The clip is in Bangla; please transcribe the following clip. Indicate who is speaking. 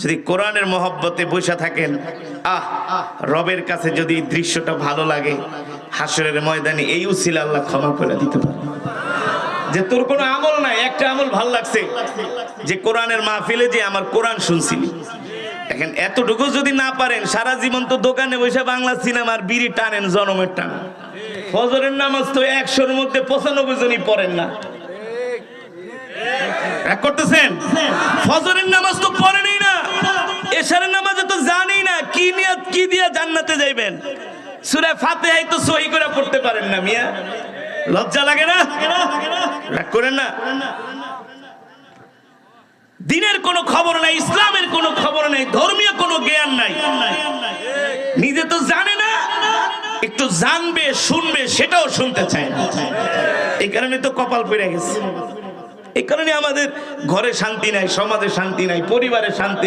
Speaker 1: যদি কোরআনের মহব্বতে বসে থাকেন, রবের কাছে যদি দৃশ্যটা ভালো লাগে, হাসরের ময়দানে এই উসিলা আল্লাহ ক্ষমা করে দিতে পারে। যে তোর কোনো আমল নাই, একটা আমল ভালো লাগছে যে কোরআনের মাহফিলে যে আমার কোরআন শুনছিলি। দেখেন এতটুকু যদি না পারেন, সারা জীবন তো দোকানে বসে বাংলা সিনেমার বিড়ি টানেন, জনমের টান। ফজরের নামাজ তো 100-র মধ্যে 95 জনই পড়েন না। এক করতেছেন, ফজরের নামাজ তো পড়েনই না, এশারের নামাজে তো জানেই না কি নিয়ত কি দিয়ে জান্নাতে যাইবেন। সূরা ফাতিহা তো সহি করে পড়তে পারেন না মিয়া, লজ্জা লাগে না? রাগ করেন না। দিনের কোনো খবর নাই, ইসলামের কোনো খবর নাই, ধর্মীয় কোনো জ্ঞান নাই, নিজে তো জানে না, একটু জানবে শুনবে সেটাও শুনতে চায় না। এই কারণে তো কপাল পড়ে গেছে। এই কারণে আমাদের ঘরে শান্তি নাই, সমাজে শান্তি নাই, পরিবারে শান্তি